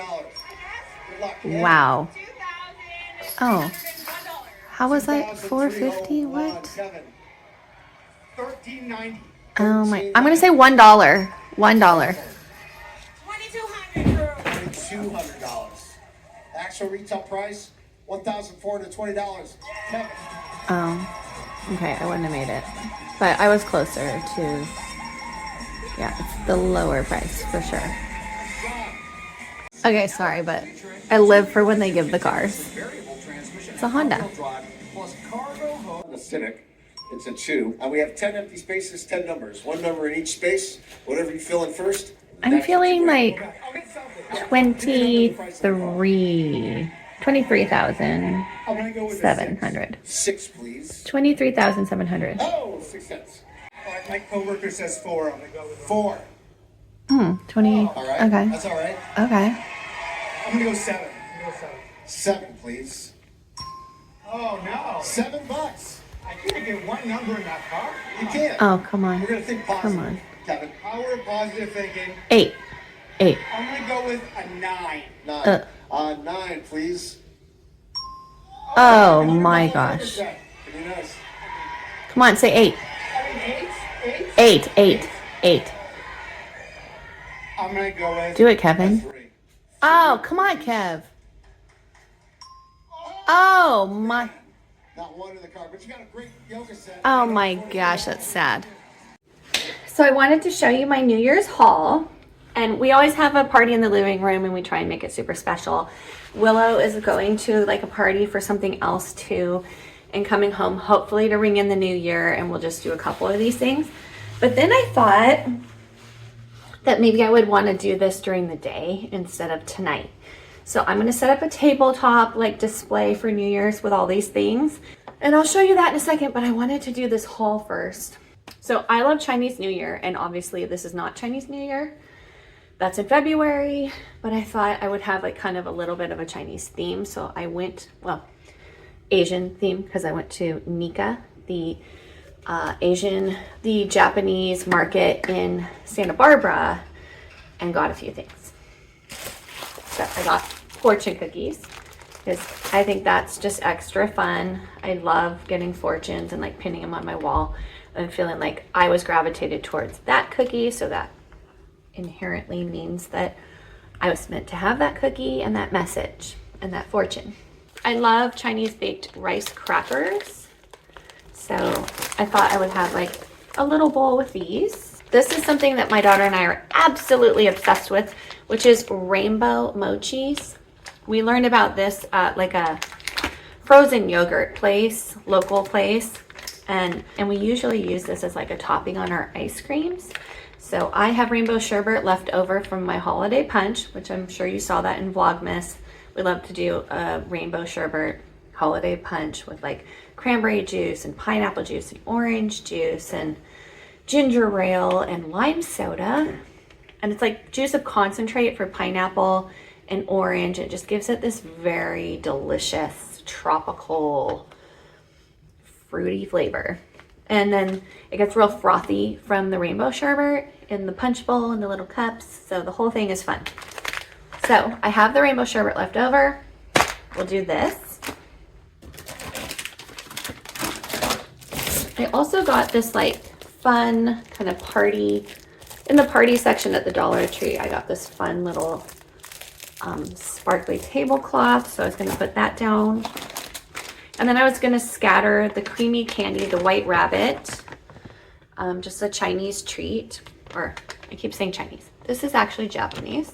luck. Yeah. Wow. Oh, how was that? $450? What? Kevin. $13.90. Oh my! I'm gonna say $1. $1. $2,200. Actual retail price, $1,420. Kevin. Oh, okay. I wouldn't have made it, but I was closer to. Yeah, it's the lower price for sure. Okay, sorry, but I live for when they give the cars. Variable transmission It's a Honda. all-wheel drive plus cargo hose. The Civic It's a 2. And we have 10 empty spaces, 10 numbers. One number in each space. Whatever you fill in first. I'm that's what feeling you win. like I'll get something. 23,700. I'm gonna go with a 6, please. 23,700. Oh, 6 cents. My coworker says 4. I'm gonna go with 4. 20. All right. Okay. That's all right. Okay. I'm gonna go 7. 7, please. Oh no! $7. I can't get one number in that car. You can't. Oh, come on. We're gonna think positive. Come on. Kevin. Power of positive thinking. 8. 8. I'm gonna go with a 9. 9. 9, please. Oh my gosh. Pretty nice. Come on, say 8. I mean 8. 8. 8. 8. I'm gonna go with. Do it, Kevin. 3. Oh, come on, Kev. Oh my. Not one in the car, but you got a great yoga set. Oh my gosh, that's sad. So I wanted to show you my New Year's haul. And we always have a party in the living room and we try and make it super special. Willow is going to like a party for something else too and coming home hopefully to ring in the new year, and we'll just do a couple of these things. But then I thought that maybe I would want to do this during the day instead of tonight. So I'm going to set up a tabletop like display for New Year's with all these things. And I'll show you that in a second, but I wanted to do this haul first. So I love Chinese New Year, and obviously this is not Chinese New Year. That's in February, but I thought I would have like kind of a little bit of a Chinese theme. So I went, well, Asian theme, because I went to Nika, the Japanese market in Santa Barbara, and got a few things. So I got fortune cookies because I think that's just extra fun. I love getting fortunes and like pinning them on my wall and feeling like I was gravitated towards that cookie. So that inherently means that I was meant to have that cookie and that message and that fortune. I love Chinese baked rice crackers. So I thought I would have like a little bowl with these. This is something that my daughter and I are absolutely obsessed with, which is rainbow mochis. We learned about this at like a frozen yogurt place, local place. And we usually use this as like a topping on our ice creams. So I have rainbow sherbet left over from my holiday punch, which I'm sure you saw that in Vlogmas. We love to do a rainbow sherbet holiday punch with like cranberry juice and pineapple juice and orange juice and ginger ale and lime soda. And it's like juice of concentrate for pineapple and orange. It just gives it this very delicious tropical fruity flavor. And then it gets real frothy from the rainbow sherbet in the punch bowl and the little cups. So the whole thing is fun. So I have the rainbow sherbet left over. We'll do this. I also got this like fun kind of party, in the party section at the Dollar Tree, I got this fun little sparkly tablecloth. So I was gonna put that down. And then I was gonna scatter the creamy candy, the White Rabbit, just a Chinese treat, or I keep saying Chinese. This is actually Japanese.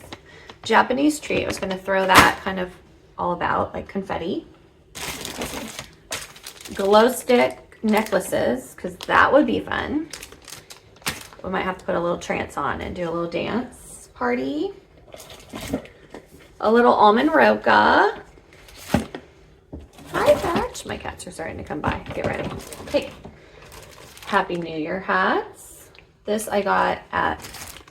Japanese treat. I was gonna throw that kind of all about like confetti. Glow stick necklaces, because that would be fun. We might have to put a little trance on and do a little dance party. A little almond roca. Hi, Patch. My cats are starting to come by. Get ready. Hey. Happy New Year hats. This I got at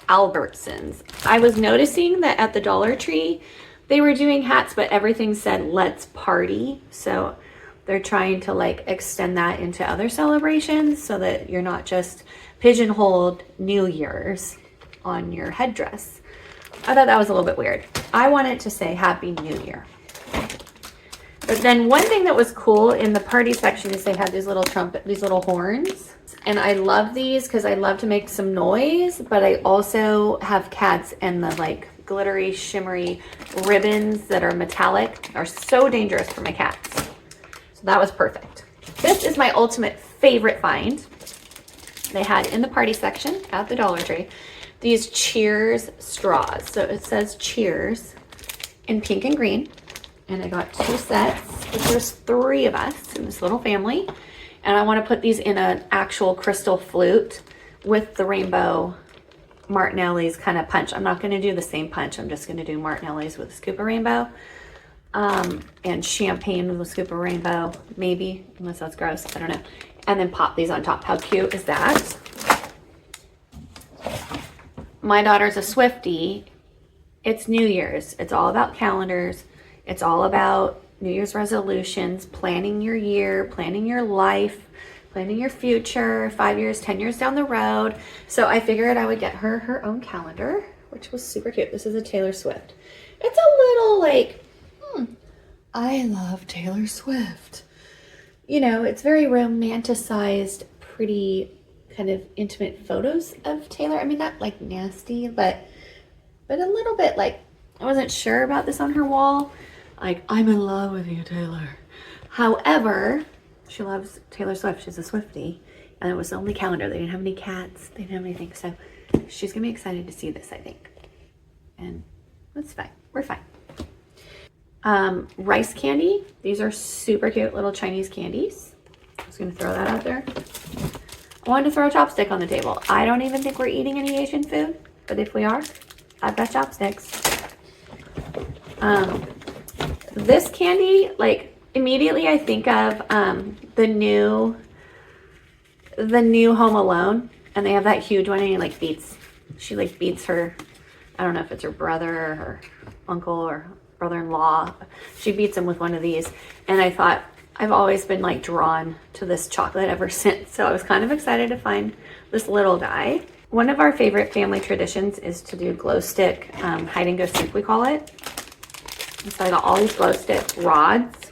Albertsons. I was noticing that at the Dollar Tree, they were doing hats, but everything said let's party. So they're trying to like extend that into other celebrations so that you're not just pigeonholed New Year's on your headdress. I thought that was a little bit weird. I wanted to say Happy New Year. But then one thing that was cool in the party section is they had these little these little horns. And I love these because I love to make some noise, but I also have cats, and the like glittery, shimmery ribbons that are metallic are so dangerous for my cats. So that was perfect. This is my ultimate favorite find. They had in the party section at the Dollar Tree these Cheers straws. So it says Cheers in pink and green. And I got 2 sets. There's 3 of us in this little family. And I want to put these in an actual crystal flute with the rainbow Martinelli's kind of punch. I'm not going to do the same punch. I'm just going to do Martinelli's with a scoop of rainbow. And champagne with a scoop of rainbow, maybe, unless that's gross, I don't know. And then pop these on top. How cute is that? My daughter's a Swiftie. It's New Year's. It's all about calendars. It's all about New Year's resolutions, planning your year, planning your life, planning your future, 5 years, 10 years down the road. So I figured I would get her her own calendar, which was super cute. This is a Taylor Swift. It's a little like, I love Taylor Swift. You know, it's very romanticized, pretty kind of intimate photos of Taylor. I mean, not like nasty, but a little bit like, I wasn't sure about this on her wall. Like, I'm in love with you, Taylor. However, she loves Taylor Swift. She's a Swiftie. And it was the only calendar. They didn't have any cats. They didn't have anything. So she's going to be excited to see this, I think. And that's fine. We're fine. Rice candy. These are super cute little Chinese candies. I was going to throw that out there. I wanted to throw a chopstick on the table. I don't even think we're eating any Asian food. But if we are, I've got chopsticks. This candy, like, immediately I think of the new Home Alone, and they have that huge one, and he like she beats her, I don't know if it's her brother or her uncle or brother-in-law. She beats him with one of these, and I thought, I've always been like drawn to this chocolate ever since, so I was kind of excited to find this little guy. One of our favorite family traditions is to do glow stick hide and go seek, we call it. And so I got all these glow stick rods.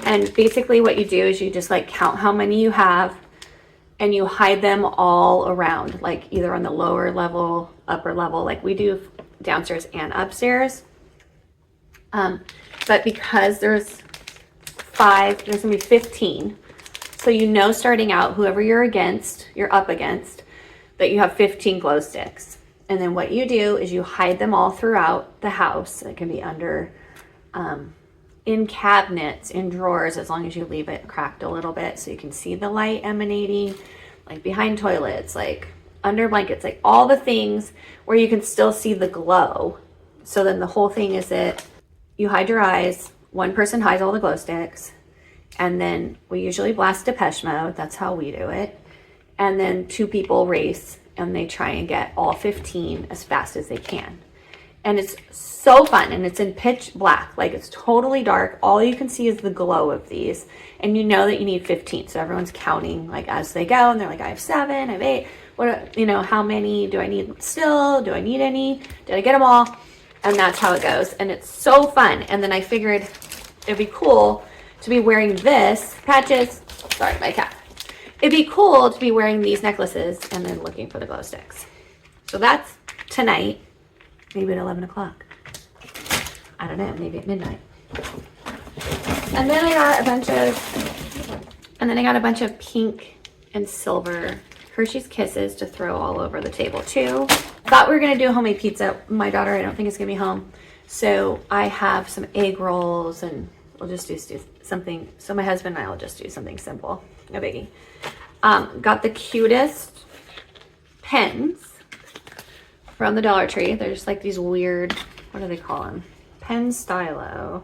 And basically what you do is you just like count how many you have and you hide them all around, like either on the lower level, upper level, like we do downstairs and upstairs. But because there's 5, there's gonna be 15. So you know, starting out, whoever you're up against, that you have 15 glow sticks. And then what you do is you hide them all throughout the house. It can be under, in cabinets, in drawers, as long as you leave it cracked a little bit so you can see the light emanating, like behind toilets, like under blankets, like all the things where you can still see the glow. So then the whole thing is that you hide your eyes, one person hides all the glow sticks, and then we usually blast Depeche Mode. That's how we do it. And then 2 people race and they try and get all 15 as fast as they can. And it's so fun, and it's in pitch black, like it's totally dark. All you can see is the glow of these, and you know that you need 15. So everyone's counting like as they go, and they're like, I have 7, I have 8. What, you know, how many do I need still? Do I need any? Did I get them all? And that's how it goes, and it's so fun. And then I figured it'd be cool to be wearing this patches. Sorry, my cat. It'd be cool to be wearing these necklaces and then looking for the glow sticks. So that's tonight, maybe at 11 o'clock. I don't know, maybe at midnight. And then I got a bunch of pink and silver Hershey's Kisses to throw all over the table too. Thought we were gonna do a homemade pizza. My daughter, I don't think is gonna be home. So I have some egg rolls, and we'll just do something. So my husband and I will just do something simple, no biggie. Got the cutest pens from the Dollar Tree. They're just like these weird, what do they call them? Pen stylo.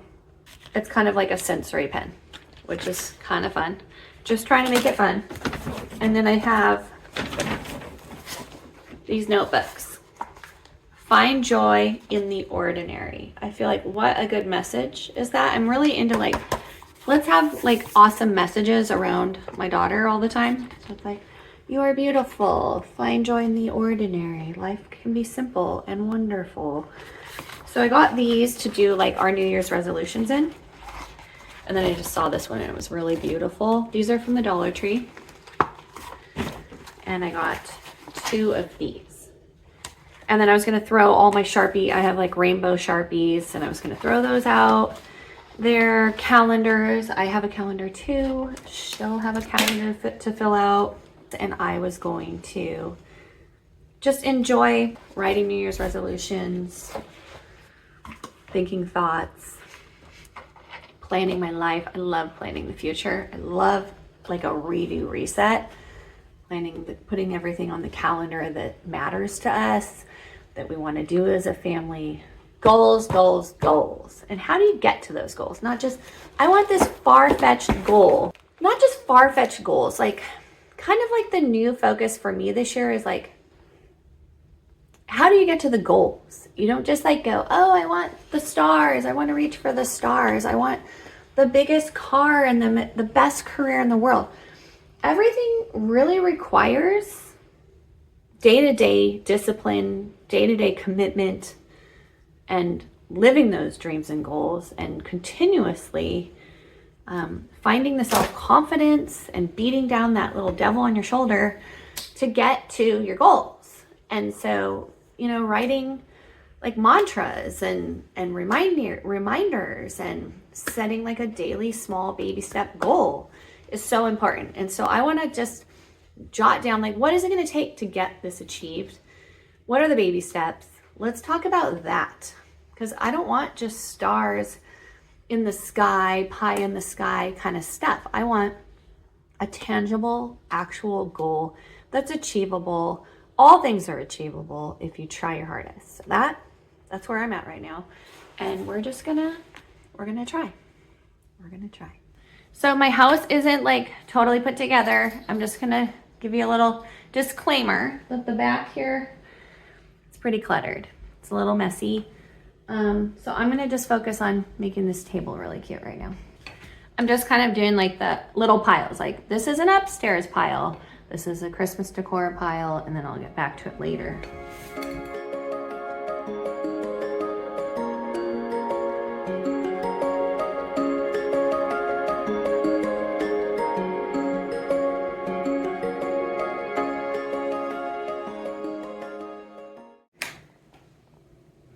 It's kind of like a sensory pen, which is kind of fun. Just trying to make it fun. And then I have these notebooks. Find joy in the ordinary. I feel like what a good message is that. I'm really into like, let's have like awesome messages around my daughter all the time. So it's like, you are beautiful. Find joy in the ordinary. Life can be simple and wonderful. So I got these to do like our New Year's resolutions in. And then I just saw this one and it was really beautiful. These are from the Dollar Tree. And I got 2 of these. And then I was gonna throw all my Sharpie, I have like rainbow Sharpies, and I was gonna throw those out. They're calendars. I have a calendar too. She'll have a calendar to fill out. And I was going to just enjoy writing New Year's resolutions, thinking thoughts, planning my life. I love planning the future. I love like a redo reset, putting everything on the calendar that matters to us, that we want to do as a family. Goals, goals, goals. And how do you get to those goals? Not just, I want this far-fetched goal. Not just far-fetched goals. Like, kind of like the new focus for me this year is like, how do you get to the goals? You don't just like go, oh, I want the stars. I want to reach for the stars. I want the biggest car and the best career in the world. Everything really requires day-to-day discipline, day-to-day commitment, and living those dreams and goals, and continuously finding the self-confidence and beating down that little devil on your shoulder to get to your goals. And so, you know, writing like mantras and reminders and setting like a daily small baby step goal is so important. And so I want to just jot down, like, what is it going to take to get this achieved? What are the baby steps? Let's talk about that, because I don't want just stars in the sky, pie in the sky kind of stuff. I want a tangible, actual goal that's achievable. All things are achievable if you try your hardest. So that's where I'm at right now. And we're gonna try. We're gonna try. So my house isn't like totally put together. I'm just gonna give you a little disclaimer that the back here, it's pretty cluttered. It's a little messy. So I'm gonna just focus on making this table really cute right now. I'm just kind of doing like the little piles. Like, this is an upstairs pile. This is a Christmas decor pile, and then I'll get back to it later.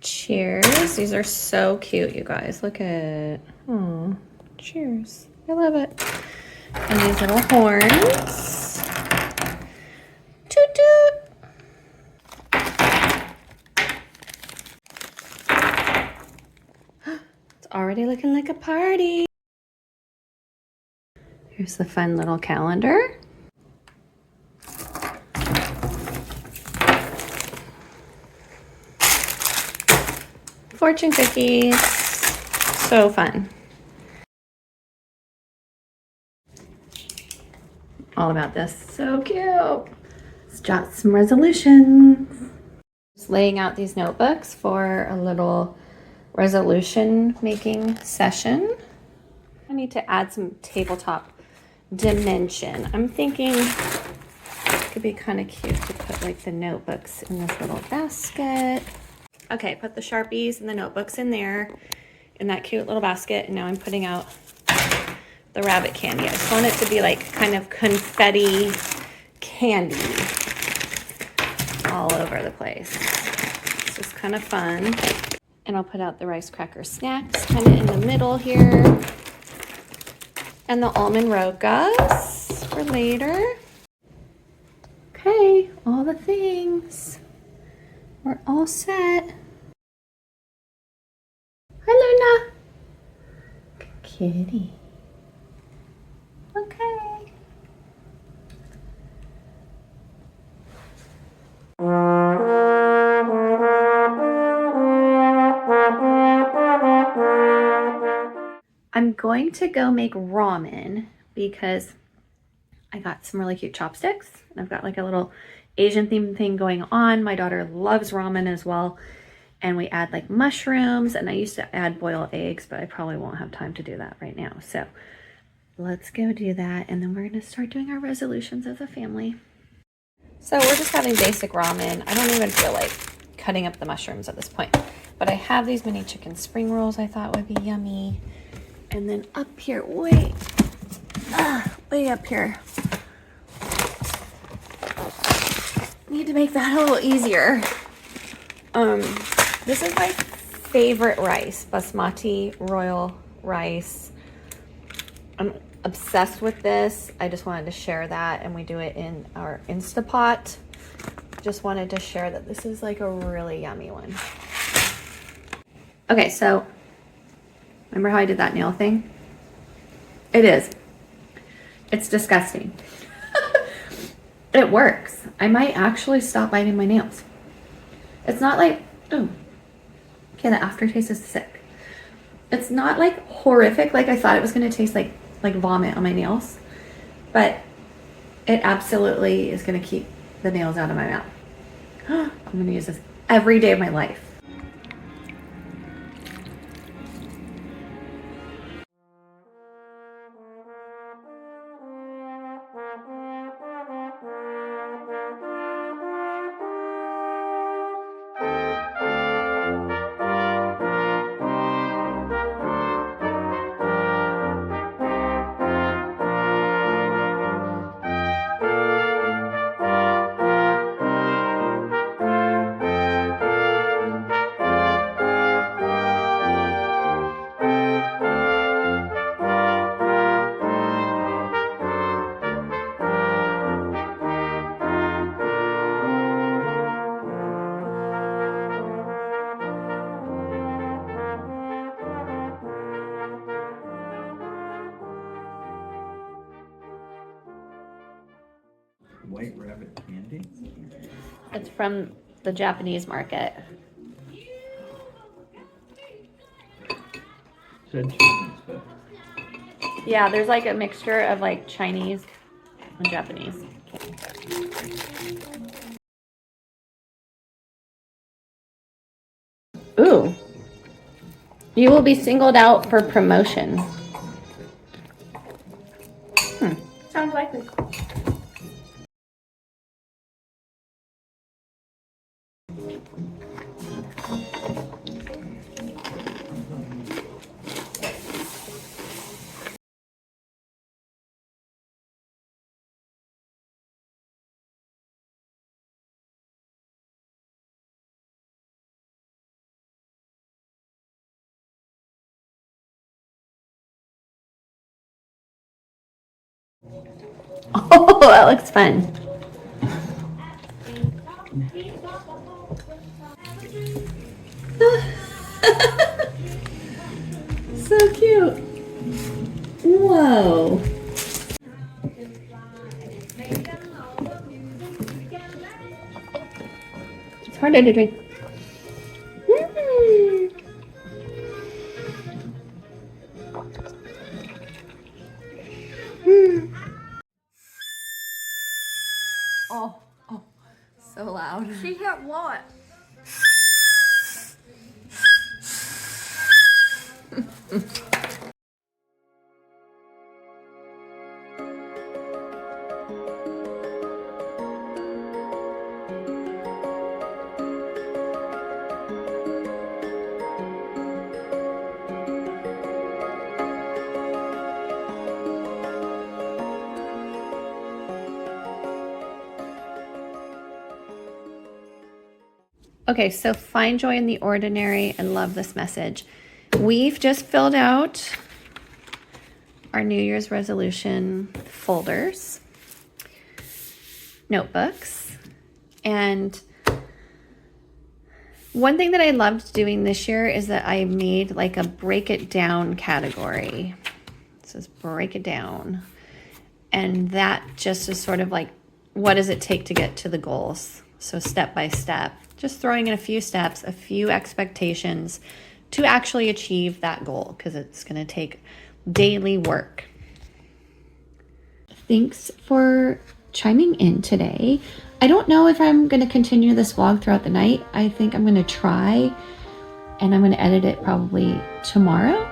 Cheers. These are so cute, you guys. Look at, oh, cheers. I love it. And these little horns. Toot toot. It's already looking like a party. Here's the fun little calendar. Fortune cookies, so fun. All about this, so cute. Let's jot some resolutions. Just laying out these notebooks for a little resolution making session. I need to add some tabletop dimension. I'm thinking it could be kind of cute to put like the notebooks in this little basket. Okay, put the Sharpies and the notebooks in there, in that cute little basket, and now I'm putting out the rabbit candy. I just want it to be like kind of confetti candy all over the place. It's just kind of fun. And I'll put out the rice cracker snacks kind of in the middle here. And the almond rogas for later. Okay, all the things. We're all set. Hi, Luna. Good kitty. Okay. I'm going to go make ramen because I got some really cute chopsticks. I've got like a little Asian themed thing going on. My daughter loves ramen as well. And we add like mushrooms, and I used to add boiled eggs, but I probably won't have time to do that right now. So let's go do that. And then we're gonna start doing our resolutions as a family. So we're just having basic ramen. I don't even feel like cutting up the mushrooms at this point, but I have these mini chicken spring rolls I thought would be yummy. And then up here, way up here, need to make that a little easier. This is my favorite rice, basmati royal rice. I'm obsessed with this. I just wanted to share that, and we do it in our Instapot. Just wanted to share that this is like a really yummy one. Okay, so remember how I did that nail thing? It is. It's disgusting. It works. I might actually stop biting my nails. It's not like, oh, okay, the aftertaste is sick. It's not like horrific like I thought it was going to taste like vomit on my nails, but it absolutely is going to keep the nails out of my mouth. I'm going to use this every day of my life. White rabbit candy? It's from the Japanese market. Said Chinese, but Yeah, there's like a mixture of like Chinese and Japanese. Ooh. You will be singled out for promotion. Sounds likely. Oh, that looks fun. So cute. Whoa. It's harder to drink. Oh, so loud. She hit what? Okay, so find joy in the ordinary. I love this message. We've just filled out our New Year's resolution folders, notebooks, and one thing that I loved doing this year is that I made like a break it down category. It says break it down. And that just is sort of like, what does it take to get to the goals? So step by step, just throwing in a few steps, a few expectations to actually achieve that goal, because it's going to take daily work. Thanks for chiming in today. I don't know if I'm going to continue this vlog throughout the night. I think I'm going to try, and I'm going to edit it probably tomorrow.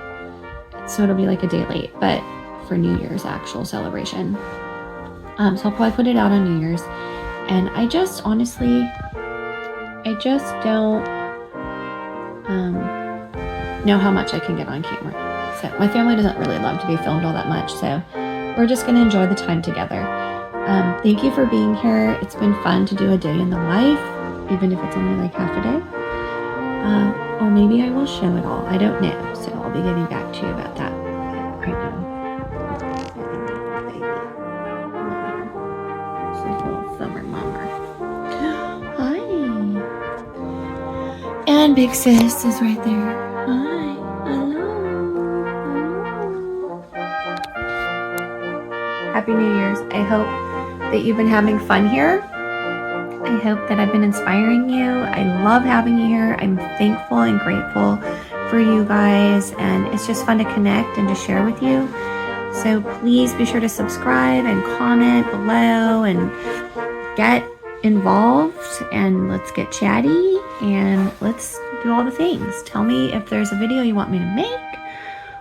So it'll be like a day late, but for New Year's actual celebration. So I'll probably put it out on New Year's. And I just honestly, I just don't know how much I can get on camera. So my family doesn't really love to be filmed all that much. So we're just going to enjoy the time together. Thank you for being here. It's been fun to do a day in the life, even if it's only like half a day. Or maybe I will show it all. I don't know. So I'll be getting back to you about that. But right now, summer mama. Hi. And big sis is right there. Hi. Hello. Hello. Happy New Year's. I hope that you've been having fun here. I hope that I've been inspiring you. I love having you here. I'm thankful and grateful for you guys, and it's just fun to connect and to share with you. So please be sure to subscribe and comment below and get involved, and let's get chatty and let's do all the things. Tell me if there's a video you want me to make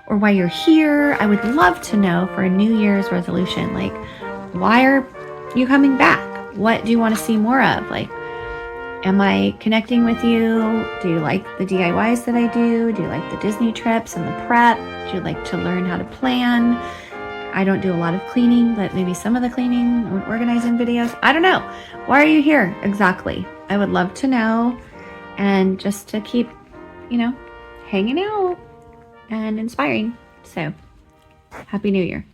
or why you're here. I would love to know for a New Year's resolution, like, why are you coming back? What do you want to see more of? Like, am I connecting with you? Do you like the DIYs that I do? Do you like the Disney trips and the prep? Do you like to learn how to plan? I don't do a lot of cleaning, but maybe some of the cleaning or organizing videos. I don't know. Why are you here exactly? I would love to know, and just to keep, hanging out and inspiring. So, Happy New Year.